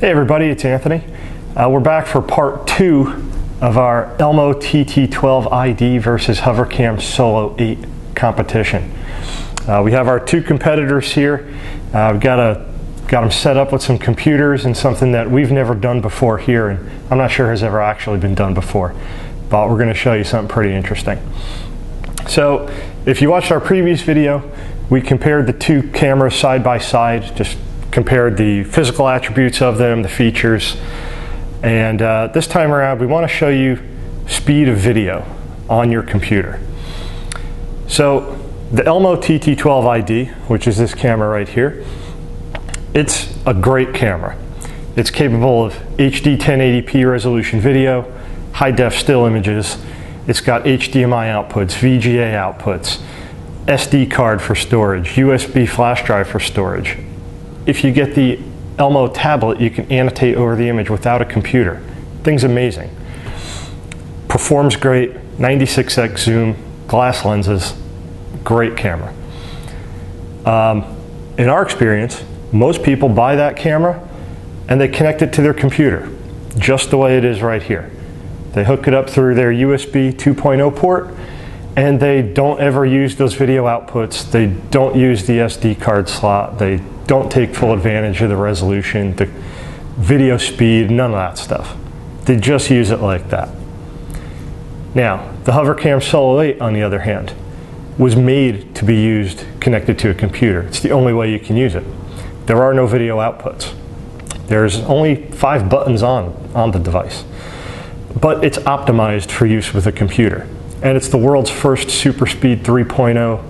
Hey everybody, it's Anthony. We're back for part 2 of our Elmo TT-12ID versus Hovercam Solo 8 competition. We have our two competitors here. We've got them set up with some computers and something that we've never done before here, and I'm not sure has ever actually been done before, but we're going to show you something pretty interesting. So if you watched our previous video, we compared the two cameras side by side, just compared the physical attributes of them, the features, and this time around we want to show you speed of video on your computer. So the Elmo TT-12ID, which is this camera right here, it's a great camera. It's capable of HD 1080p resolution video, high def still images. It's got HDMI outputs, VGA outputs, SD card for storage, USB flash drive for storage. If you get the Elmo tablet, you can annotate over the image without a computer. Thing's amazing. Performs great, 96x zoom, glass lenses, great camera. In our experience, most people buy that camera and they connect it to their computer, just the way it is right here. They hook it up through their USB 2.0 port, and they don't ever use those video outputs. They don't use the SD card slot. They don't take full advantage of the resolution, the video speed, none of that stuff. They just use it like that. Now, the Hovercam Solo 8, on the other hand, was made to be used connected to a computer. It's the only way you can use it. There are no video outputs. There's only 5 buttons on the device. But it's optimized for use with a computer. And it's the world's first SuperSpeed 3.0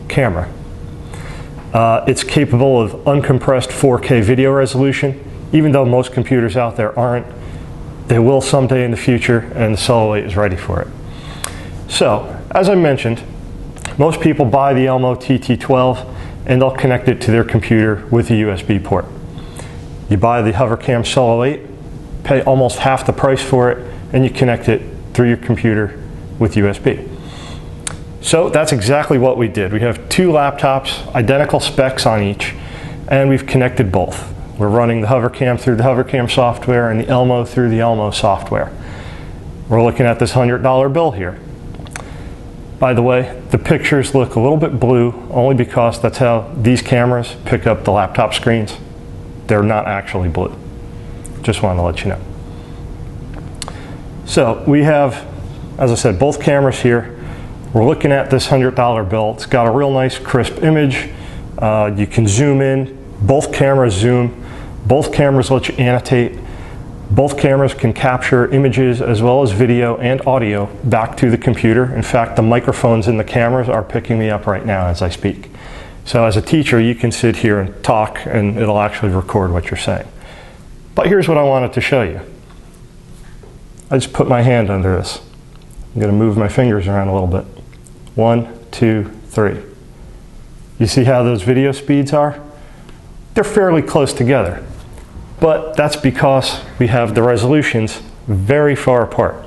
camera. It's capable of uncompressed 4K video resolution, even though most computers out there aren't. They will someday in the future, and the Solo 8 is ready for it. So, as I mentioned, most people buy the Elmo TT-12 and they'll connect it to their computer with a USB port. You buy the Hovercam Solo 8, pay almost half the price for it, and you connect it through your computer with USB. So that's exactly what we did. We have 2 laptops, identical specs on each, and we've connected both. We're running the Hovercam through the Hovercam software and the Elmo through the Elmo software. We're looking at this $100 bill here. By the way, the pictures look a little bit blue only because that's how these cameras pick up the laptop screens. They're not actually blue. Just wanted to let you know. So we have, as I said, both cameras here. We're looking at this $100 bill. It's got a real nice crisp image. You can zoom in. Both cameras zoom. Both cameras let you annotate. Both cameras can capture images as well as video and audio back to the computer. In fact, the microphones in the cameras are picking me up right now as I speak. So as a teacher, you can sit here and talk and it'll actually record what you're saying. But here's what I wanted to show you. I just put my hand under this. I'm going to move my fingers around a little bit. 1, 2, 3. You see how those video speeds are? They're fairly close together, but that's because we have the resolutions very far apart.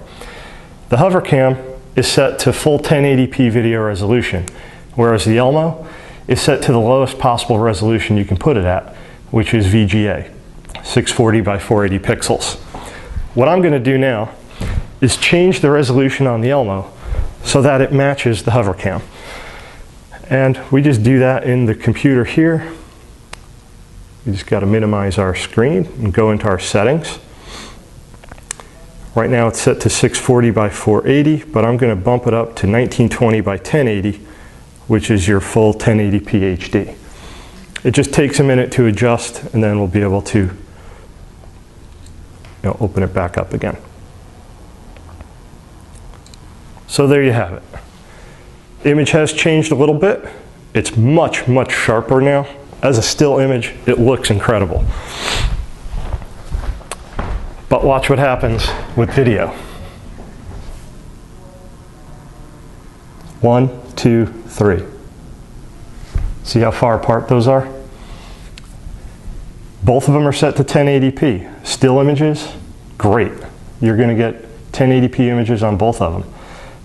The Hovercam is set to full 1080p video resolution, whereas the Elmo is set to the lowest possible resolution you can put it at, which is VGA, 640 by 480 pixels. What I'm going to do now is change the resolution on the Elmo so that it matches the Hovercam. And we just do that in the computer here. We just got to minimize our screen and go into our settings. Right now it's set to 640 by 480, but I'm going to bump it up to 1920 by 1080, which is your full 1080p HD. It just takes a minute to adjust, and then we'll be able to open it back up again. So there you have it. Image has changed a little bit. It's much, much sharper now. As a still image, it looks incredible. But watch what happens with video. 1, 2, 3. See how far apart those are? Both of them are set to 1080p. Still images, great. You're going to get 1080p images on both of them.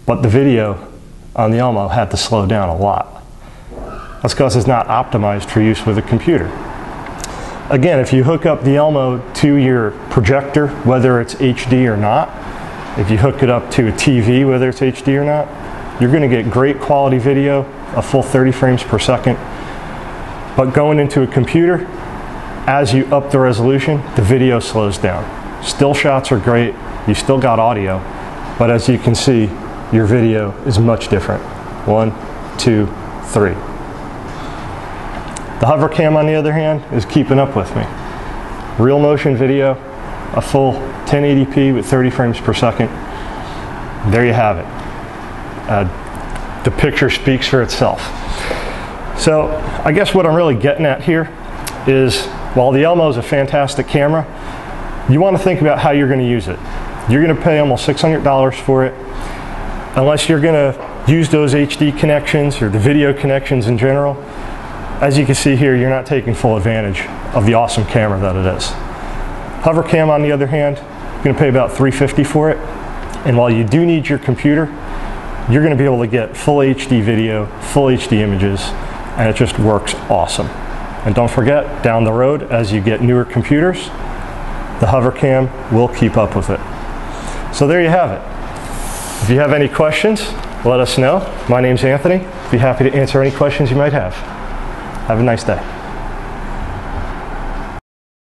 But the video on the Elmo had to slow down a lot. That's because it's not optimized for use with a computer. Again, if you hook up the Elmo to your projector, whether it's HD or not, if you hook it up to a TV, whether it's HD or not, you're going to get great quality video, a full 30 frames per second. But going into a computer, as you up the resolution, the video slows down. Still shots are great, you still got audio, but as you can see, your video is much different. 1, 2, 3. The Hovercam, on the other hand, is keeping up with me. Real motion video, a full 1080p with 30 frames per second. There you have it. The picture speaks for itself. So I guess what I'm really getting at here is, while the Elmo is a fantastic camera, you want to think about how you're going to use it. You're going to pay almost $600 for it. Unless you're going to use those HD connections or the video connections in general, as you can see here, you're not taking full advantage of the awesome camera that it is. Hovercam, on the other hand, you're going to pay about $350 for it. And while you do need your computer, you're going to be able to get full HD video, full HD images, and it just works awesome. And don't forget, down the road, as you get newer computers, the Hovercam will keep up with it. So there you have it. If you have any questions, let us know. My name's Anthony. I'd be happy to answer any questions you might have. Have a nice day.